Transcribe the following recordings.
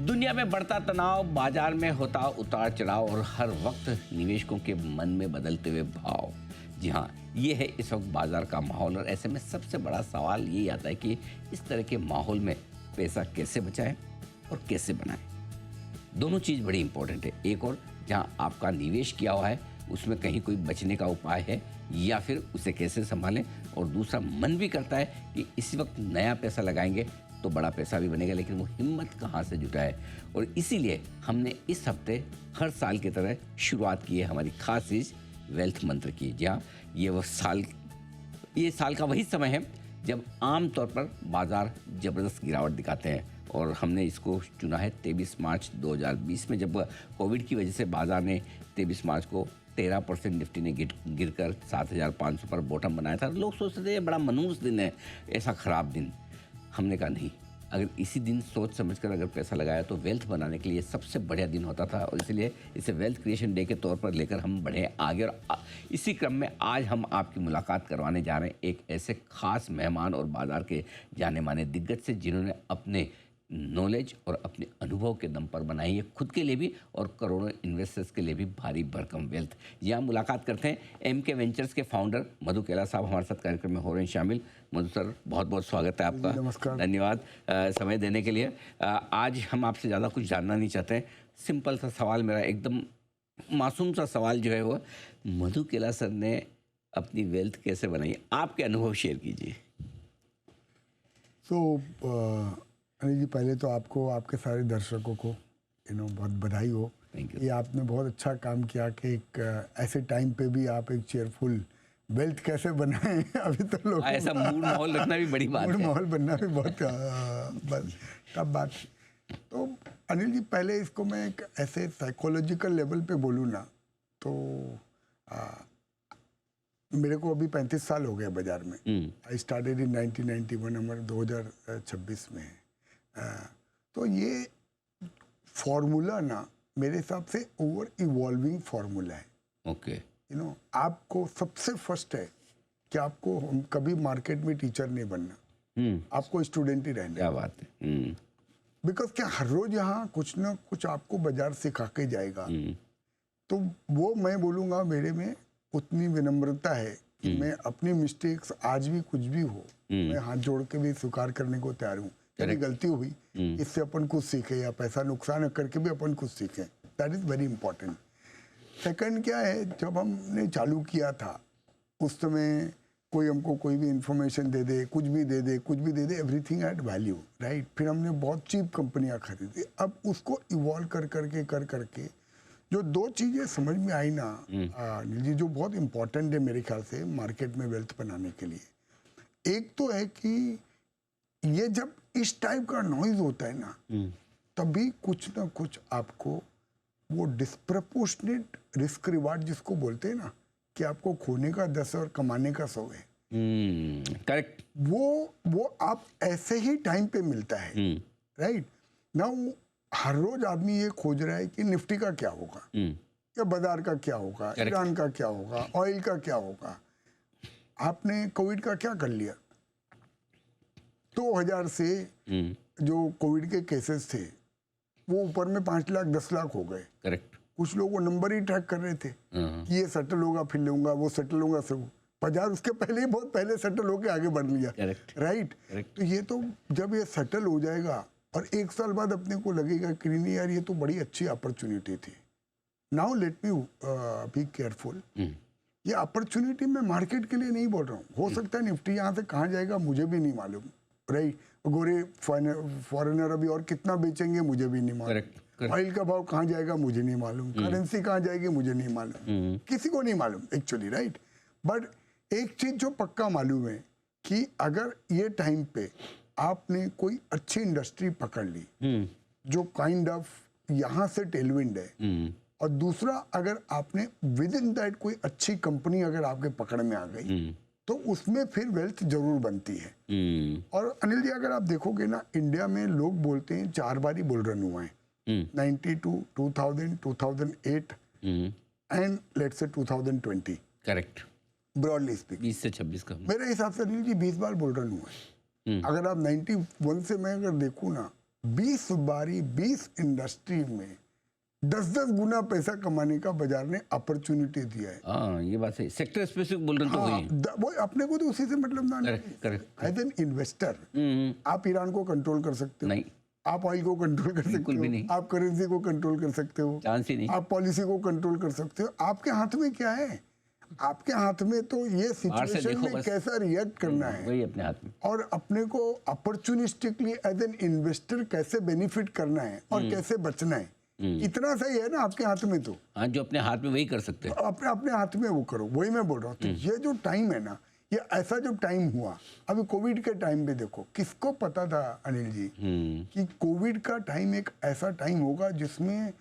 दुनिया में बढ़ता तनाव, बाजार में होता उतार चढ़ाव और हर वक्त निवेशकों के मन में बदलते हुए भाव। जी हाँ, ये है इस वक्त बाजार का माहौल। और ऐसे में सबसे बड़ा सवाल यही आता है कि इस तरह के माहौल में पैसा कैसे बचाएं और कैसे बनाएं। दोनों चीज़ बड़ी इंपॉर्टेंट है। एक और जहाँ आपका निवेश किया हुआ है उसमें कहीं कोई बचने का उपाय है या फिर उसे कैसे संभालें। और दूसरा, मन भी करता है कि इसी वक्त नया पैसा लगाएंगे तो बड़ा पैसा भी बनेगा, लेकिन वो हिम्मत कहाँ से जुटाए। और इसीलिए हमने इस हफ्ते हर साल की तरह शुरुआत की है हमारी खास चीज़ वेल्थ मंत्र की। जहाँ ये साल का वही समय है जब आम तौर पर बाजार ज़बरदस्त गिरावट दिखाते हैं। और हमने इसको चुना है 23 मार्च 2020 में, जब कोविड की वजह से बाजार ने 23 मार्च को 13% निफ्टी ने गिरकर 7,500 पर बॉटम बनाया था। लोग सोचते थे बड़ा मनहूस दिन है, ऐसा ख़राब दिन। हमने कहा नहीं, अगर इसी दिन सोच समझकर अगर पैसा लगाया तो वेल्थ बनाने के लिए सबसे बढ़िया दिन होता था। और इसलिए इसे वेल्थ क्रिएशन डे के तौर पर लेकर हम बढ़े आगे। और इसी क्रम में आज हम आपकी मुलाकात करवाने जा रहे हैं एक ऐसे खास मेहमान और बाजार के जाने माने दिग्गज से, जिन्होंने अपने नॉलेज और अपने अनुभव के दम पर बनाई है खुद के लिए भी और करोड़ों इन्वेस्टर्स के लिए भी भारी भरकम वेल्थ। यहाँ मुलाकात करते हैं एमके वेंचर्स के फाउंडर मधु केला साहब हमारे साथ कार्यक्रम में हो रहे हैं शामिल। मधु सर, बहुत बहुत स्वागत है आपका। नमस्कार। धन्यवाद समय देने के लिए। आज हम आपसे ज़्यादा कुछ जानना नहीं चाहते हैं। सिंपल सा सवाल, मेरा एकदम मासूम सा सवाल जो है वो, मधु केला सर ने अपनी वेल्थ कैसे बनाई, आपके अनुभव शेयर कीजिए। अनिल जी, पहले तो आपको, आपके सारे दर्शकों को बहुत बधाई हो। ये आपने बहुत अच्छा काम किया कि एक ऐसे टाइम पे भी आप एक चेयरफुल वेल्थ कैसे बनाएं। अभी तो लोग ऐसा मूड माहौल रखना भी बड़ी बात है। मूड माहौल बनना भी बहुत टफ बात। तो अनिल जी, पहले इसको मैं एक ऐसे साइकोलॉजिकल लेवल पे बोलूँ ना, तो मेरे को अभी 35 साल हो गए बाजार में। आई स्टार्टेड इन 1991, हमारे 2026 में है। तो ये फॉर्मूला ना मेरे हिसाब से ओवर इवॉल्विंग फॉर्मूला है। ओके, आपको सबसे फर्स्ट है कि आपको कभी मार्केट में टीचर नहीं बनना, आपको स्टूडेंट ही रहना। क्या बात है। बिकॉज क्या हर रोज यहाँ कुछ ना कुछ आपको बाजार सिखा के जाएगा। तो वो मैं बोलूँगा, मेरे में उतनी विनम्रता है कि मैं अपनी मिस्टेक्स आज भी कुछ भी हो, मैं हाथ जोड़ के भी स्वीकार करने को तैयार हूँ। यदि गलती हुई, इससे अपन कुछ सीखे, या पैसा नुकसान करके भी अपन कुछ सीखे। That is very important. Second क्या है, जब हमने चालू किया था उस समय कोई हमको कोई भी इंफॉर्मेशन दे दे, कुछ भी दे दे, एवरीथिंग हैड वैल्यू, राइट। फिर हमने बहुत चीप कंपनियां खरीदी। अब उसको इवॉल्व कर करके जो दो चीज़ें समझ में आई ना जी, जो बहुत इंपॉर्टेंट है मेरे ख्याल से मार्केट में वेल्थ बनाने के लिए। एक तो है कि ये जब इस टाइप का नॉइज होता है ना, तभी कुछ ना कुछ आपको वो डिस्प्रपोर्शनेट रिस्क रिवार्ड जिसको बोलते हैं ना, कि आपको खोने का 10 और कमाने का 100 है। करेक्ट। वो आप ऐसे ही टाइम पे मिलता है, राइट। नाउ हर रोज आदमी ये खोज रहा है कि निफ्टी का क्या होगा, या बाजार का क्या होगा, ईरान का क्या होगा, ऑयल का क्या होगा। आपने कोविड का क्या कर लिया? 2000 से जो कोविड के केसेस थे वो ऊपर में 5 लाख 10 लाख हो गए। करेक्ट। कुछ लोग वो नंबर ही ट्रैक कर रहे थे कि ये सेटल होगा, फिर लूंगा, वो सेटल होगा, सब बाजार उसके पहले ही बहुत पहले सेटल होके आगे बढ़ लिया, राइट। तो ये तो जब ये सेटल हो जाएगा और 1 साल बाद अपने को लगेगा कि नहीं यार, ये तो बड़ी अच्छी अपॉर्चुनिटी थी। Now let me be careful. ये अपॉर्चुनिटी मैं मार्केट के लिए नहीं बोल रहा हूँ। हो सकता है निफ्टी यहाँ से कहाँ जाएगा मुझे भी नहीं मालूम, राइट। गोरे फॉरेनर अभी और कितना बेचेंगे मुझे भी नहीं मालूम। ऑयल का भाव कहाँ जाएगा मुझे नहीं मालूम। करेंसी कहाँ जाएगी मुझे नहीं मालूम, किसी को नहीं मालूम एक्चुअली, राइट। बट एक चीज जो पक्का मालूम है कि अगर ये टाइम पे आपने कोई अच्छी इंडस्ट्री पकड़ ली जो काइंड ऑफ यहाँ से टेलविंड है, और दूसरा अगर आपने विद इन दैट कोई अच्छी कंपनी अगर आपके पकड़ में आ गई, तो उसमें फिर वेल्थ जरूर बनती है। और अनिल जी, अगर आप देखोगे ना, इंडिया में लोग बोलते हैं 4 बार ही बुल रन हुआ है, 92, 2000, 2008 and let's say 2020। Correct. Broadly speak 20 से 26 का मेरे हिसाब से अनिल जी 20 बार बुल रन हुआ है। अगर आप 91 से मैं अगर देखूँ ना, 20 बारी 20 इंडस्ट्री में 10-10 गुना पैसा कमाने का बाजार ने अपॉर्चुनिटी दिया है। हाँ, ये बात है, सेक्टर स्पेसिफिक बोल रहे तो हाँ, वही वो अपने को तो उसी से मतलब ना। करेक्ट। एज एन इन्वेस्टर आप ईरान को कंट्रोल कर सकते हो नहीं, आप ऑयल को कंट्रोल कर सकते बिल्कुल भी हो, नहीं। आप करेंसी को कंट्रोल कर सकते हो, चांस ही नहीं। आप पॉलिसी को कंट्रोल कर सकते हो। आपके हाथ में क्या है? आपके हाथ में तो ये सिचुएशन देखो में बस। कैसा रिएक्ट करना है वही अपने हाथ में। और अपने को अपॉर्चुनिस्टिकली एज एन इन्वेस्टर कैसे बेनिफिट करना है और कैसे बचना है, इतना सही है ना आपके हाथ में। तो हाँ, जो अपने हाथ में वही कर सकते हैं। अपने अपने हाथ में वो करो, वही मैं बोल रहा हूँ। तो ये जो टाइम है ना, ये ऐसा जब टाइम हुआ, अभी कोविड के टाइम पे देखो, किसको पता था अनिल जी कि कोविड का टाइम एक ऐसा टाइम होगा जिसमें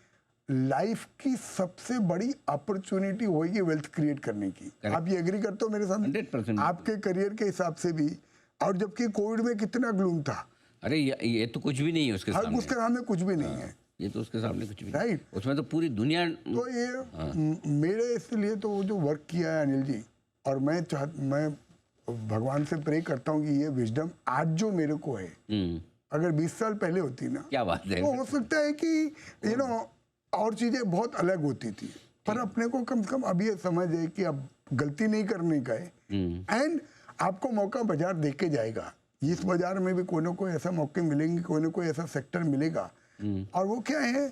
लाइफ की सबसे बड़ी अपॉर्चुनिटी होगी वेल्थ क्रिएट करने की। आप ये एग्री करते हो मेरे साथ? 100%। आपके करियर के हिसाब से भी। और जबकि कोविड में कितना ग्लूम था। अरे ये तो कुछ भी नहीं है उसके सामने। उसके सामने कुछ भी नहीं है। ये तो उसके सामने कुछ भी नहीं। राइट। उसमें तो पूरी दुनिया। तो ये मेरे इसलिए तो वो जो वर्क किया है अनिल जी, और मैं भगवान से प्रे करता हूँ कि ये विजडम आज जो मेरे को है, अगर 20 साल पहले होती ना, क्या बात है, तो हो सकता है कि और चीजें बहुत अलग होती थी। पर अपने को कम से कम अब ये समझ है कि अब गलती नहीं करने का है। एंड आपको मौका बाजार दे के जाएगा। इस बाजार में भी कोई ना कोई ऐसा मौके मिलेंगे, कोई ना कोई ऐसा सेक्टर मिलेगा। और वो क्या है,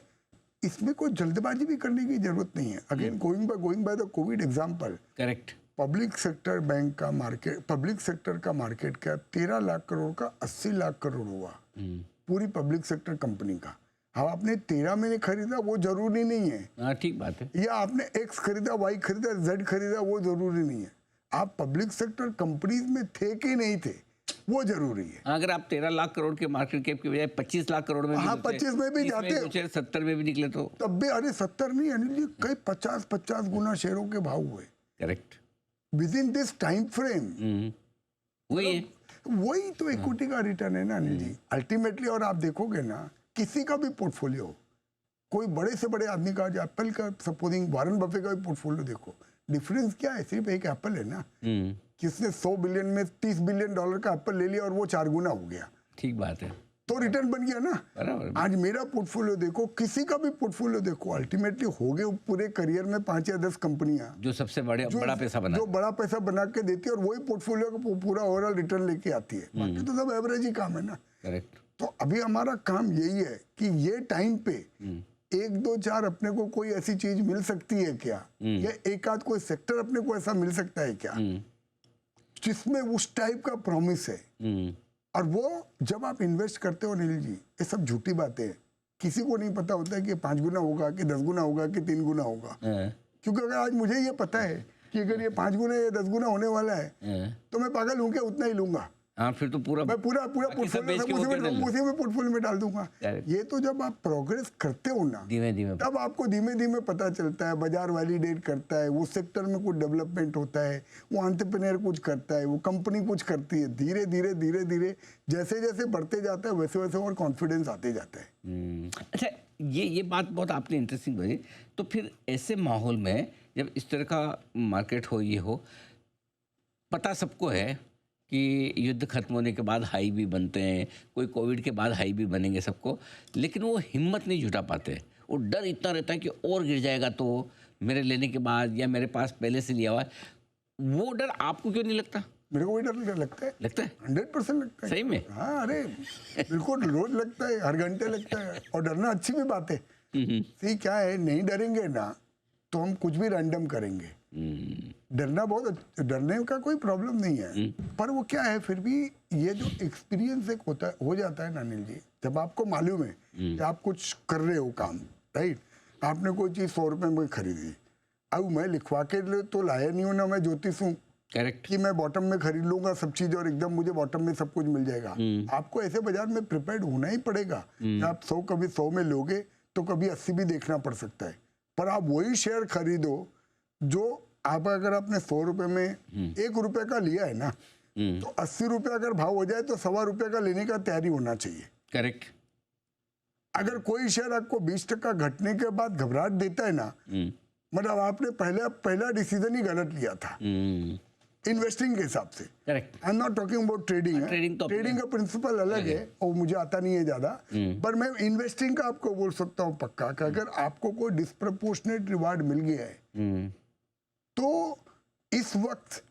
इसमें कोई जल्दबाजी भी करने की जरूरत नहीं है। Again going by the Covid example, correct. Public sector bank का मार्केट, पब्लिक सेक्टर का मार्केट कैप 13 लाख करोड़ का 80 लाख करोड़ हुआ, पूरी पब्लिक सेक्टर कंपनी का। हाँ, आपने 13 में खरीदा वो जरूरी नहीं है। हाँ, ठीक बात है। या आपने एक्स खरीदा, वाई खरीदा, जेड खरीदा, वो जरूरी नहीं है। आप पब्लिक सेक्टर कंपनीज में थे कि नहीं थे, वो जरूरी है। अगर आप 13 लाख करोड़ के मार्केट कैप के बजाय 25 लाख करोड़ में, हाँ, 25 में भी जाते, 70 में भी निकले तो तब भी, अरे 70 नहीं अनिल जी, कई 50 गुना शेयरों के भाव हुए। Correct. With in this time frame. वही है, वही तो इक्विटी का रिटर्न है ना अनिल जी अल्टीमेटली। और आप देखोगे ना, किसी का भी पोर्टफोलियो, कोई बड़े से बड़े आदमी का, एप्पल का, सपोजिंग वारन बफे का भी पोर्टफोलियो देखो, डिफरेंस क्या है? सिर्फ एक एप्पल है ना, किसने 100 बिलियन में $30 बिलियन का एप्पल ले लिया और वो 4 गुना हो गया। ठीक बात है, तो रिटर्न बन गया ना। बराबर। आज मेरा पोर्टफोलियो देखो, किसी का भी पोर्टफोलियो देखो, अल्टीमेटली हो गए पूरे करियर में 5 या 10 कंपनियां जो सबसे बड़ा पैसा बना, जो बड़ा पैसा बना के देती है और वही पोर्टफोलियो का पूरा ओवरऑल रिटर्न लेके आती है। बाकी तो सब एवरेज ही काम है ना। करेक्ट। तो अभी हमारा काम यही है कि ये टाइम पे 1, 2, 4 अपने को कोई ऐसी चीज मिल सकती है क्या, या एक आध कोई सेक्टर अपने को ऐसा मिल सकता है क्या जिसमें उस टाइप का प्रॉमिस है। और वो जब आप इन्वेस्ट करते हो नील जी, ये सब झूठी बातें हैं। किसी को नहीं पता होता है कि 5 गुना होगा कि 10 गुना होगा कि 3 गुना होगा। क्योंकि अगर आज मुझे ये पता है कि अगर ये 5 गुना या 10 गुना होने वाला है, तो मैं पागल हूँ क्या, उतना ही लूंगा। हाँ, फिर तो मैं पूरा पोर्टफोलियो उसी में पोर्टफोलियो में डाल दूंगा। ये तो जब आप प्रोग्रेस करते हो ना, धीमे धीमे, तब आपको धीमे धीमे पता चलता है, बाजार वैलिडेट करता है, वो सेक्टर में कुछ डेवलपमेंट होता है, वो एंटरप्रेन्योर कुछ करता है, वो कंपनी कुछ करती है। धीरे धीरे धीरे धीरे जैसे जैसे बढ़ते जाता है, वैसे वैसे और कॉन्फिडेंस आते जाता है। अच्छा, ये बात बहुत आपने इंटरेस्टिंग बताई। तो फिर ऐसे माहौल में जब इस तरह का मार्केट हो, ये हो, पता सबको है कि युद्ध खत्म होने के बाद हाई भी बनते हैं, कोई कोविड के बाद हाई भी बनेंगे सबको, लेकिन वो हिम्मत नहीं जुटा पाते। वो डर इतना रहता है कि और गिर जाएगा तो मेरे लेने के बाद, या मेरे पास पहले से लिया हुआ है। वो डर आपको क्यों नहीं लगता? मेरे को भी डर लगता है। 100% लगता है। सही में? हाँ, अरे बिल्कुल, रोज लगता है, हर घंटे लगता है। और डरना अच्छी भी बात है। सी क्या है, नहीं डरेंगे ना तो हम कुछ भी रैंडम करेंगे। डरने का कोई प्रॉब्लम नहीं है। पर वो क्या है, फिर भी ये जो एक्सपीरियंस एक होता है, हो जाता है ना अनिल जी, जब आपको मालूम है कि आप कुछ कर रहे हो काम, राइट। आपने कोई चीज 100 रुपए में खरीदी, अब मैं लिखवा के लिए तो लाया नहीं हूं ना, मैं ज्योतिष हूँ। करेक्ट। कि मैं बॉटम में खरीद लूंगा सब चीज और एकदम मुझे बॉटम में सब कुछ मिल जाएगा। आपको ऐसे बाजार में प्रिपेयर्ड होना ही पड़ेगा। आप 100 कभी 100 में लोगे तो कभी 80 भी देखना पड़ सकता है। पर आप वही शेयर खरीदो जो आप, अगर आपने 100 रुपए में 1 रुपए का लिया है ना, तो 80 रुपए अगर भाव हो जाए तो 1.25 रुपए का लेने का तैयारी होना चाहिए। करेक्ट। अगर कोई शेयर आपको 20% घटने के बाद घबराहट देता है ना, मतलब आपने पहला डिसीजन ही गलत लिया था। इन्वेस्टिंग के हिसाब से। Correct. I am not talking about trading. Trading का प्रिंसिपल अलग है और मुझे आता नहीं है ज़्यादा, पर मैं इन्वेस्टिंग का आपको बोल सकता हूँ पक्का कि अगर आपको कोई डिस्प्रपोर्शनेट रिवार्ड मिल गया है तो इस वक्त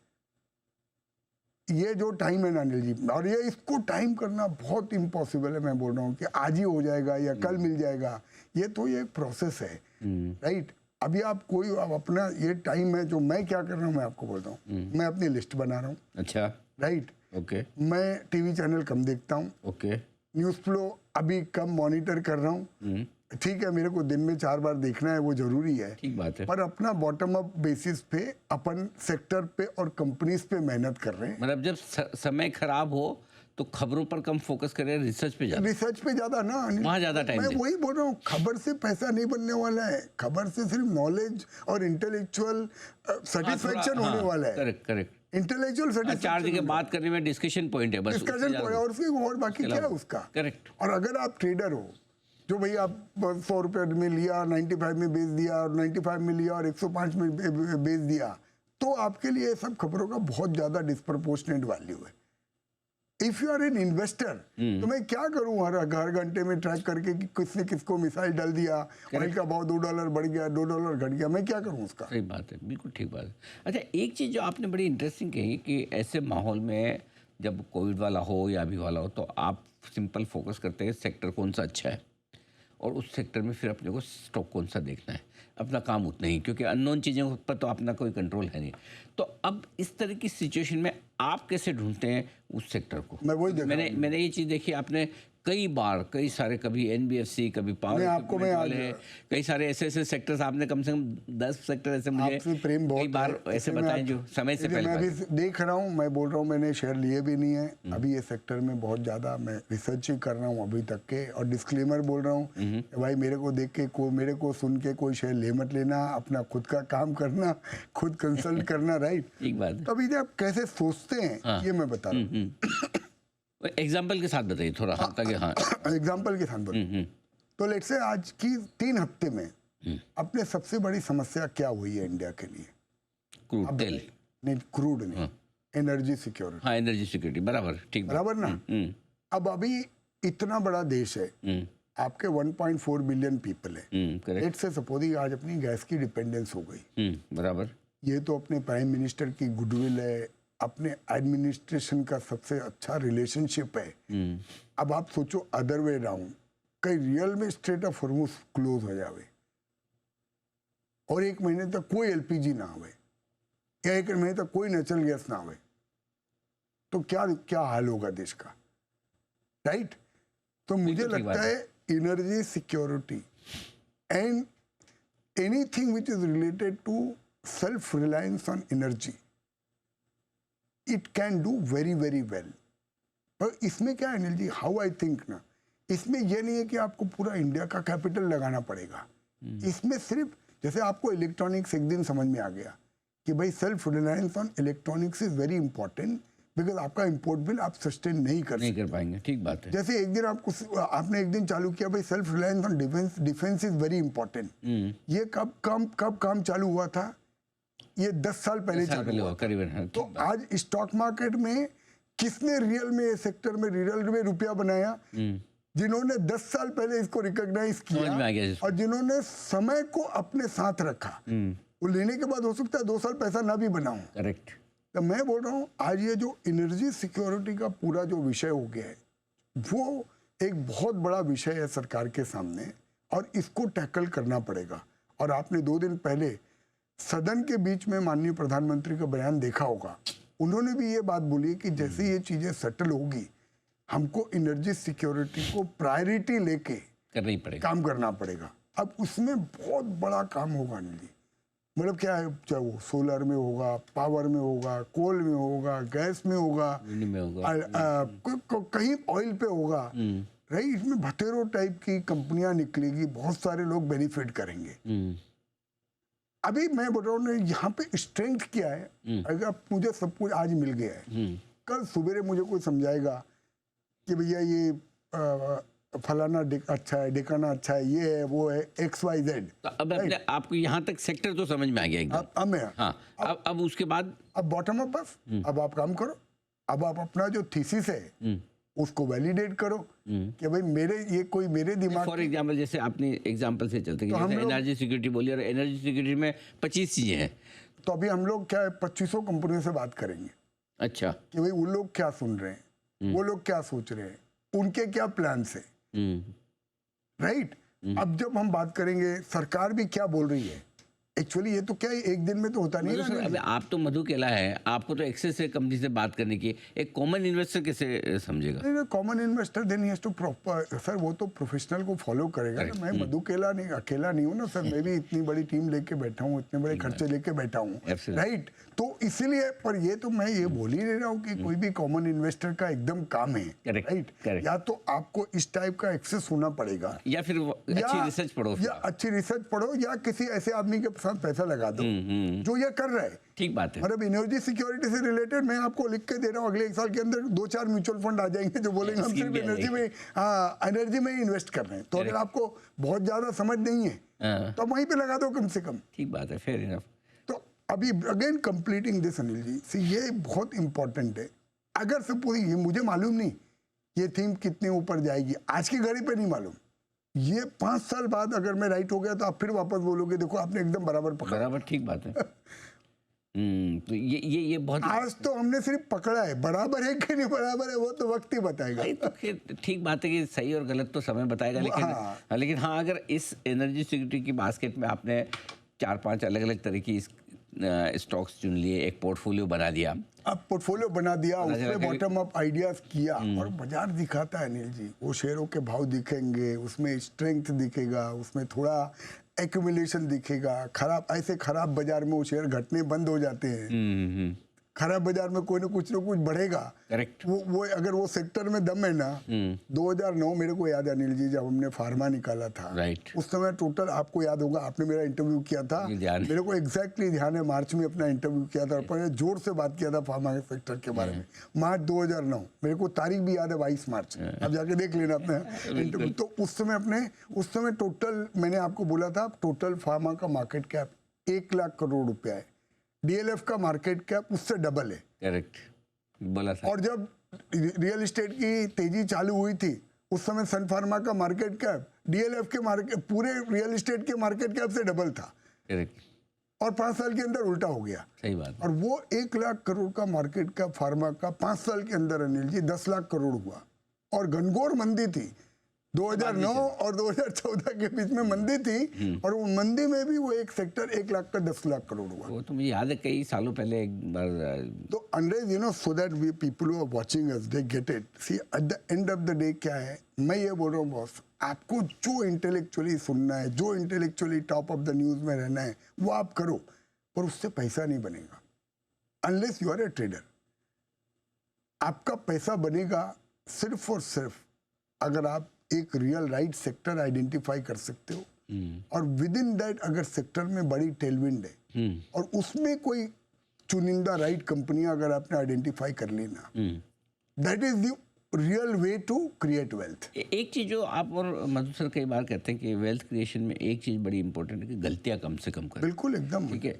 ये जो टाइम है ना अनिल जी, और ये इसको टाइम करना बहुत इम्पॉसिबल है। मैं बोल रहा हूँ कि आज ही हो जाएगा या कल मिल जाएगा, ये तो ये एक प्रोसेस है, राइट। अभी आप अपना ये टाइम है, जो मैं क्या कर रहा हूँ मैं आपको बोलता हूँ, मैं अपनी लिस्ट बना रहा हूँ। अच्छा, राइट। ओके। मैं टीवी चैनल कम देखता हूँ। ओके। न्यूज़ फ्लो अभी कम मॉनिटर कर रहा हूँ। ठीक है, मेरे को दिन में 4 बार देखना है, वो जरूरी है, ठीक बात है, पर अपना बॉटम अप बेसिस पे अपन सेक्टर पे और कंपनीज पे मेहनत कर रहे हैं। मतलब जब समय खराब हो तो खबरों पर कम फोकस करें, रिसर्च पे ज्यादा ना, वहाँ ज्यादा टाइम मैं वही बोल रहा हूँ, खबर से पैसा नहीं बनने वाला है, खबर से सिर्फ नॉलेज और इंटेलेक्चुअल सेटिस्फेक्शन होने वाला है। Correct correct. इंटेलेक्चुअल सेटिस्फेक्शन, 4 जगह बात करने में डिस्कशन पॉइंट है, बस डिस्कशन पॉइंट, और उसके और बाकी क्या है उसका। करेक्ट। और अगर आप ट्रेडर हो, जो भाई आप 100 रुपये में लिया, 95 में बेच दिया, और 95 में लिया और 105 में बेच दिया, तो आपके लिए सब खबरों का बहुत ज्यादा डिस्प्रपोर्शनेट वैल्यू है। If you are an investor, तो मैं क्या करूं हर घंटे में ट्रैक करके कि किसने किसको मिसाइल डाल दिया, ऑयल का भाव $2 बढ़ गया, $2 घट गया, मैं क्या करूं उसका। सही बात है, बिल्कुल ठीक बात है। अच्छा, एक चीज़ जो आपने बड़ी इंटरेस्टिंग कही कि ऐसे माहौल में जब कोविड वाला हो या अभी वाला हो, तो आप सिंपल फोकस करते हैं सेक्टर कौन सा अच्छा है, और उस सेक्टर में फिर अपने को स्टॉक कौन सा देखना है, अपना काम उतना ही, क्योंकि अननोन चीज़ों पर तो अपना कोई कंट्रोल है नहीं। तो अब इस तरह की सिचुएशन में आप कैसे ढूंढते हैं उस सेक्टर को? मैंने ये चीज़ देखी, आपने कई बार कई सारे, कभी एनबीएफसी, कभी पावर वाले, कई सारे ऐसे सेक्टर्स, आपने कम से कम 10 सेक्टर ऐसे मुझे कई बार ऐसे बताए जो समय से पहले। मैं भी देख रहा हूँ, मैं बोल रहा हूँ, मैंने शेयर लिए भी नहीं है अभी ये सेक्टर में, बहुत ज़्यादा मैं रिसर्च ही कर रहा हूँ अभी तक के, और डिस्क्लेमर बोल रहा हूँ भाई मेरे को देख के मेरे को सुन के कोई शेयर ले मत लेना, अपना खुद का काम करना, खुद कंसल्ट करना, राइट। ठीक बात है। तो अभी आप कैसे सोचते हैं ये मैं बता रहा हूँ। एग्जाम्पल के साथ बताइए थोड़ा। हाँ, ताकि हाँ एग्जाम्पल के साथ बताइए। तो लेट्स से आज की 3 हफ्ते में अपने सबसे बड़ी समस्या क्या हुई है इंडिया के लिए? क्रूड तेल नहीं, क्रूड नहीं, एनर्जी सिक्योरिटी। हाँ, एनर्जी सिक्योरिटी, बराबर, ठीक बराबर ना। अब अभी इतना बड़ा देश है, आपके 1.4 बिलियन पीपल है, लेट्स से सपोज आज अपनी गैस की डिपेंडेंस हो गई, बराबर। ये तो अपने प्राइम मिनिस्टर की गुडविल है, अपने एडमिनिस्ट्रेशन का सबसे अच्छा रिलेशनशिप है। अब आप सोचो अदर वे राउंड, कई रियल में स्ट्रेट ऑफ हॉर्मुज क्लोज हो जावे और 1 महीने तक कोई एलपीजी ना आवे, या 1 महीने तक कोई नेचुरल गैस ना आवे, तो क्या क्या हाल होगा देश का, राइट। तो मुझे लगता है energy security and anything which is related to self reliance on energy, it can do very very well. पर इसमें क्या है Anil ji, how I think ना, इसमें यह नहीं है कि आपको पूरा इंडिया का कैपिटल लगाना पड़ेगा। इसमें सिर्फ जैसे आपको इलेक्ट्रॉनिक्स एक दिन समझ में आ गया कि भाई self reliance on electronics is very important, because आपका इंपोर्ट बिल आप सस्टेन नहीं कर पाएंगे। ठीक बात है। जैसे एक दिन आपने एक दिन चालू किया भाई self reliance on defence is very important. ये कब काम चालू हुआ था? ये 10 साल पहले चालू हुआ करीबन। तो आज स्टॉक मार्केट में किसने रियल में सेक्टर में रियल में रुपया बनाया? जिन्होंने 10 साल पहले इसको रिकॉग्नाइज किया और जिन्होंने समय को अपने साथ रखा। वो लेने के बाद हो सकता है 2 साल पैसा ना भी बनाऊं। करेक्ट। तो मैं बोल रहा हूँ आज ये जो एनर्जी सिक्योरिटी का पूरा जो विषय हो गया है, वो एक बहुत बड़ा विषय है सरकार के सामने और इसको टैकल करना पड़ेगा। और आपने 2 दिन पहले सदन के बीच में माननीय प्रधानमंत्री का बयान देखा होगा, उन्होंने भी ये बात बोली कि जैसे ये चीजें सेटल होगी, हमको एनर्जी सिक्योरिटी को प्रायोरिटी लेके काम करना पड़ेगा। अब उसमें बहुत बड़ा काम होगा नीली, मतलब क्या है, चाहे वो सोलर में होगा, पावर में होगा, कोल में होगा, गैस में होगा, कहीं ऑयल पे होगा, राइट। इसमें भतेरो टाइप की कंपनियां निकलेगी, बहुत सारे लोग बेनिफिट करेंगे। अभी मैं बोल रहा हूँ यहाँ पे स्ट्रेंथ क्या है, अगर मुझे सब कुछ आज मिल गया है, कल सुबह मुझे कोई समझाएगा कि भैया ये फलाना अच्छा है, डिकाना अच्छा है, ये है वो है, XYZ। तो अब अपने आपको यहाँ तक सेक्टर तो समझ में आ गया एकदम। अब मैं हाँ, अब उसके बाद अब बॉटम अप बस, अब आप काम करो, अब आप अपना जो थीसिस है उसको वैलिडेट करो कि भाई मेरे दिमाग फॉर एग्जाम्पल, जैसे आपने एग्जाम्पल से चलते तो जैसे एनर्जी सिक्योरिटी बोली, और एनर्जी सिक्योरिटी में 25 चीजें हैं। तो अभी हम लोग क्या है 2500 कंपनियों से बात करेंगे अच्छा। कि भाई वो लोग क्या सुन रहे हैं, वो लोग क्या सोच रहे हैं, उनके क्या प्लान्स है, राइट। अब जब हम बात करेंगे सरकार भी क्या बोल रही है, एक्चुअली ये तो क्या है एक दिन में तो होता नहीं है। अभी आप तो मधु केला है, आपको तो एक्सेस है कंपनी से बात करने की, एक कॉमन इन्वेस्टर कैसे समझेगा? नहीं, common investor then he has to proper, sir वो तो प्रोफेशनल को फॉलो करेगा ना। मैं मधु केला नहीं, अकेला नहीं हूँ ना सर, मैं भी इतनी बड़ी टीम लेके बैठा हूँ, इतने बड़े खर्चे लेके बैठा हूँ, राइट। तो इसीलिए, पर ये तो मैं ये बोल ही नहीं रहा हूँ कि कोई भी कॉमन इन्वेस्टर का एकदम काम है, राइट। या तो आपको इस टाइप का एक्सेस होना पड़ेगा, या फिर अच्छी रिसर्च पढ़ो, या अच्छी रिसर्च पढ़ो, या किसी ऐसे आदमी के साथ पैसा लगा दो जो ये कर रहा है। ठीक बात है। मतलब एनर्जी सिक्योरिटी से रिलेटेड मैं आपको लिख के दे रहा हूँ, अगले 1 साल के अंदर 2-4 म्यूचुअल फंड आ जाएंगे जो बोलेंगे हम सिर्फ एनर्जी में ही इन्वेस्ट कर रहे हैं। तो अगर आपको बहुत ज्यादा समझ नहीं है तो वहीं पे लगा दो कम से कम। ठीक बात है, फेयर इनफ। तो अभी again completing this Anil ji, सी ये बहुत इंपॉर्टेंट है। अगर सपोज ये मुझे मालूम नहीं ये थीम कितने ऊपर जाएगी, आज की घड़ी पे नहीं मालूम, ये 5 साल बाद अगर मैं राइट हो गया तो आप फिर वापस बोलोगे देखो आपने एकदम बराबर पकड़ा। बराबर, ठीक बात है। तो ये बहुत, आज तो हमने सिर्फ पकड़ा है, बराबर है कि नहीं बराबर है वो तो वक्त ही बताएगा। तो फिर ठीक बात है कि सही और गलत तो समय बताएगा, लेकिन हाँ, अगर इस एनर्जी सिक्योरिटी की बास्केट में आपने 4-5 अलग अलग तरह की स्टॉक्स चुन लिए, एक पोर्टफोलियो बना दिया, अब पोर्टफोलियो बना दिया, उसमें बॉटम अप आइडियाज किया और बाजार दिखाता है अनिल जी, वो शेयरों के भाव दिखेंगे, उसमें स्ट्रेंथ दिखेगा, उसमें थोड़ा एक्यूमुलेशन दिखेगा। खराब बाजार में वो शेयर घटने बंद हो जाते हैं। खराब बाजार में कोई ना कुछ बढ़ेगा। करेक्ट। वो अगर वो सेक्टर में दम है ना। 2009 मेरे को याद है अनिल जी, जब हमने फार्मा निकाला था, राइट। उस समय टोटल, आपको याद होगा आपने मेरा इंटरव्यू किया था, मेरे को एग्जैक्टली ध्यान है, मार्च में अपना इंटरव्यू किया था और जोर से बात किया था फार्मा के सेक्टर के बारे में, मार्च 2009, मेरे को तारीख भी याद है 22 मार्च, आप जाके देख लेना अपने इंटरव्यू। तो उस समय टोटल मैंने आपको बोला था, टोटल फार्मा का मार्केट कैप 1 लाख करोड़ रुपया है, DLF का मार्केट कैप उससे डबल है। करेक्ट, बोला था। और जब रियल एस्टेट की तेजी चालू हुई थी उस समय सन फार्मा का मार्केट कैप DLF के मार्केट, पूरे रियल एस्टेट के मार्केट कैप से डबल था। करेक्ट। और 5 साल के अंदर उल्टा हो गया। सही बात। और वो 1 लाख करोड़ का मार्केट कैप फार्मा का 5 साल के अंदर अनिल जी 10 लाख करोड़ हुआ। और घनघोर मंदी थी 2009 और 2014 के बीच में मंदी थी, और वो मंदी में भी वो एक सेक्टर 1 लाख का 10 लाख करोड़ हुआ। वो तो मुझे याद है, कई सालों पहले एक बार। तो unless you know, so that we people who are watching us they get it. See at the end of the day क्या है, मैं ये बोल रहा हूँ बॉस, आपको जो इंटेलेक्चुअली सुनना है, जो intellectually top of the news में रहना है वो आप करो, पर उससे पैसा नहीं बनेगा unless you are a trader. आपका पैसा बनेगा सिर्फ और सिर्फ अगर आप एक रियल राइट सेक्टर आइडेंटिफाई कर सकते हो, और विद इन दैट अगर सेक्टर में बड़ी टेलविंड है और उसमें कोई चुनिंदा राइट कंपनियां अगर आपने आइडेंटिफाई कर ली ना, that is the real way to create wealth. एक चीज जो आप और मधु सर कई बार कहते हैं कि वेल्थ क्रिएशन में एक चीज बड़ी इंपॉर्टेंट है कि गलतियां कम से कम करें। बिल्कुल, एकदम ठीक है।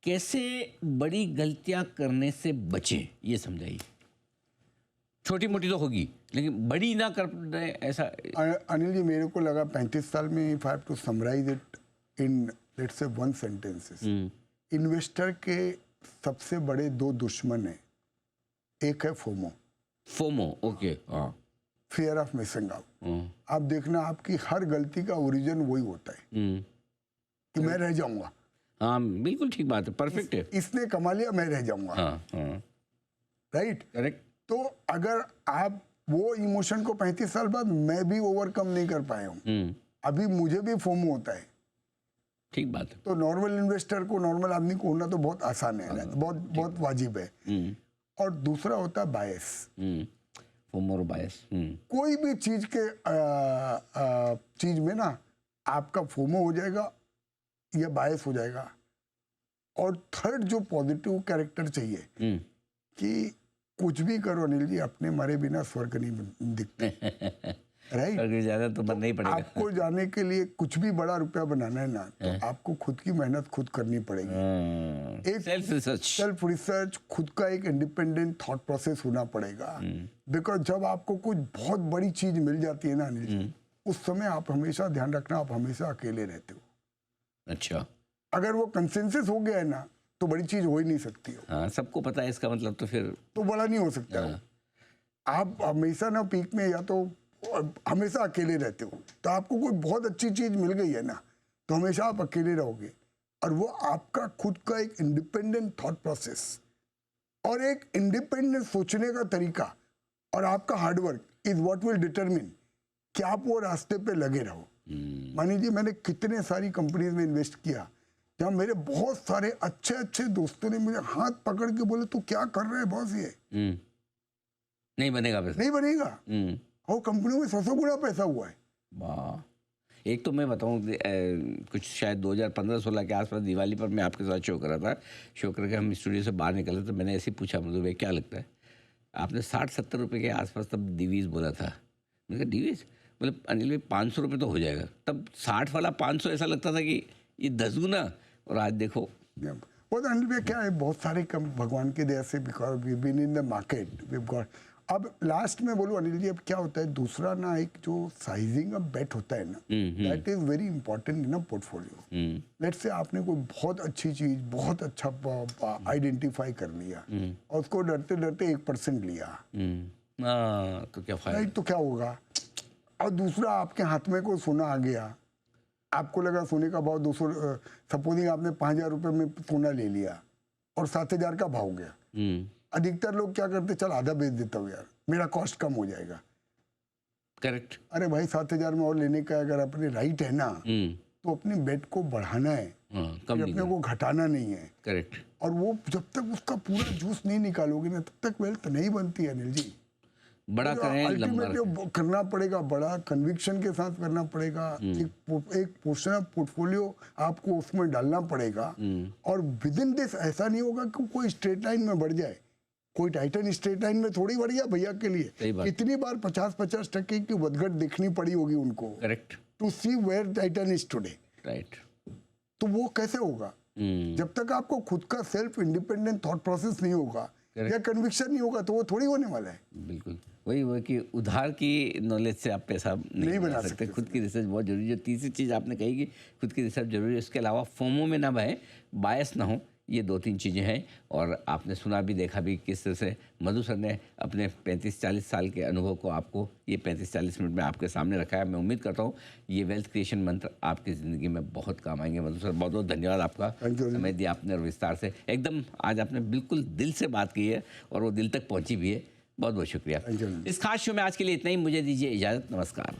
कैसे बड़ी गलतियां करने से बचें, ये समझाइए। छोटी मोटी तो होगी लेकिन बड़ी ना कर रहे ऐसा। अनिल जी, मेरे को लगा 35 साल में, if I have to summarize it in let's say 1 sentences, investor के सबसे बड़े 2 दुश्मन हैं। एक है फोमो। ओके। हाँ, फियर ऑफ मिसिंग आउट। आप देखना, आपकी हर गलती का ओरिजिन वही होता है कि मैं रह जाऊंगा। हाँ, बिल्कुल ठीक बात है, परफेक्ट है। इसने कमा लिया, मैं रह जाऊंगा। राइट। करेक्ट। तो अगर आप वो इमोशन को 35 साल बाद मैं भी ओवरकम नहीं कर पाया हूँ, अभी मुझे भी फोमो होता है। ठीक बात है। तो नॉर्मल इन्वेस्टर को, नॉर्मल आदमी को होना तो बहुत आसान है, बहुत वाजिब है। और दूसरा होता है बायस। फोमो और बायस। कोई भी चीज के चीज में ना आपका फोमो हो जाएगा या बायस हो जाएगा। और थर्ड जो पॉजिटिव कैरेक्टर चाहिए कि कुछ भी करो अनिल जी, अपने मरे बिना स्वर्ग नहीं दिखते। राइट। अगर ज़्यादा तो बनना ही पड़ेगा। आपको जाने के लिए कुछ भी बड़ा रुपया बनाना है ना, तो आपको खुद की मेहनत खुद करनी पड़ेगी। एक सेल्फ रिसर्च, खुद का एक इंडिपेंडेंट थॉट प्रोसेस होना पड़ेगा। बिकॉज जब आपको कुछ बहुत बड़ी चीज मिल जाती है ना अनिल जी, उस समय आप हमेशा ध्यान रखना, आप हमेशा अकेले रहते हो। अच्छा, अगर वो कंसेंसस हो गया है ना, तो बड़ी चीज हो ही नहीं सकती हो। हाँ, सबको पता है इसका मतलब, तो फिर तो बड़ा नहीं हो सकता हो। आप हमेशा ना पीक में या तो हमेशा अकेले रहते हो, तो आपको कोई बहुत अच्छी चीज मिल गई है ना, तो हमेशा आप अकेले रहोगे। और वो आपका खुद का एक इंडिपेंडेंट थॉट प्रोसेस और एक इंडिपेंडेंट सोचने का तरीका और आपका hard work is what will determine कि आप वो रास्ते पे लगे रहो। मान लीजिए मैंने कितने सारी कंपनीज में इन्वेस्ट किया, जहाँ मेरे बहुत सारे अच्छे अच्छे दोस्तों ने मुझे हाथ पकड़ के बोले तू क्या कर रहे है बॉस, ये नहीं बनेगा पैसा, नहीं बनेगा। और कंपनियों में 100 गुना पैसा हुआ है। वाह। एक तो मैं बताऊं, कुछ शायद 2015-16 के आसपास दिवाली पर मैं आपके साथ शो कर रहा था। शो करके हम स्टूडियो से बाहर निकले तो मैंने ऐसे ही पूछा, मधु भाई क्या लगता है, आपने 60-70 रुपये के आसपास तब डिवीज़ बोला था। मैंने कहा डिवीज़ मतलब अनिल भाई 500 रुपये तो हो जाएगा। तब 60 वाला 500 ऐसा लगता था कि ये 10 गुना, और आज देखो। वो तो अनिल भाई क्या है, बहुत सारे कम भगवान के दया से, because we been in the market we got. अब लास्ट में बोलूं अनिल जी, अब क्या होता है, दूसरा ना एक जो साइजिंग ऑफ बेट होता है ना, that is very important in a portfolio. Let's say आपने कोई बहुत अच्छी चीज, बहुत अच्छा आइडेंटिफाई कर लिया और उसको डरते डरते 1% लिया, तो क्या फायदा, राइट? तो क्या होगा? और दूसरा आपके हाथ में कोई सोना आ गया, आपको लगा सोने का भाव 200, सपोजिंग आपने 5,000 रुपये में सोना ले लिया और 7,000 का भाव गया। अधिकतर लोग क्या करते, चल आधा बेच देता हूँ यार, मेरा कॉस्ट कम हो जाएगा। करेक्ट। अरे भाई 7,000 में और लेने का अगर अपने राइट है ना, तो अपनी बेट को बढ़ाना है, अपने को घटाना नहीं है। करेक्ट। और वो जब तक उसका पूरा जूस नहीं निकालोगे ना, तब तक वेल्थ नहीं बनती है अनिल जी। बड़ा करें, अल्टीमेटली करना पड़ेगा, बड़ा कन्विक्शन के साथ करना पड़ेगा। एक पोर्शन ऑफ पोर्टफोलियो आपको उसमें डालना पड़ेगा, और विद इन दिस ऐसा नहीं होगा कि कोई स्ट्रेट लाइन में बढ़ जाए। कोई टाइटन स्ट्रेट लाइन में थोड़ी बढ़ गया भैया के लिए, इतनी बार 50-50% की बदघट देखनी पड़ी होगी उनको। Correct. To see where Titan is today. Right. तो वो कैसे होगा जब तक आपको खुद का सेल्फ इंडिपेंडेंट थॉट प्रोसेस नहीं होगा या कन्विक्शन नहीं होगा, तो वो थोड़ी होने वाला है। बिल्कुल वही कि उधार की नॉलेज से आप पैसा नहीं बना सकते। खुद की रिसर्च बहुत जरूरी है। जो तीसरी चीज़ आपने कही कि खुद की रिसर्च जरूरी है, इसके अलावा फोमो में ना बहे, बायस ना हो, ये 2-3 चीज़ें हैं। और आपने सुना भी, देखा भी किस तरह से मधु सर ने अपने 35-40 साल के अनुभव को आपको ये 35-40 मिनट में आपके सामने रखा है। मैं उम्मीद करता हूँ ये वेल्थ क्रिएशन मंत्र आपकी ज़िंदगी में बहुत काम आएंगे। मधु सर बहुत बहुत धन्यवाद आपका, समय दिया आपने और विस्तार से एकदम आज आपने बिल्कुल दिल से बात की है और वो दिल तक पहुँची भी है। बहुत बहुत शुक्रिया। इस खास शो में आज के लिए इतना ही, मुझे दीजिए इजाज़त, नमस्कार।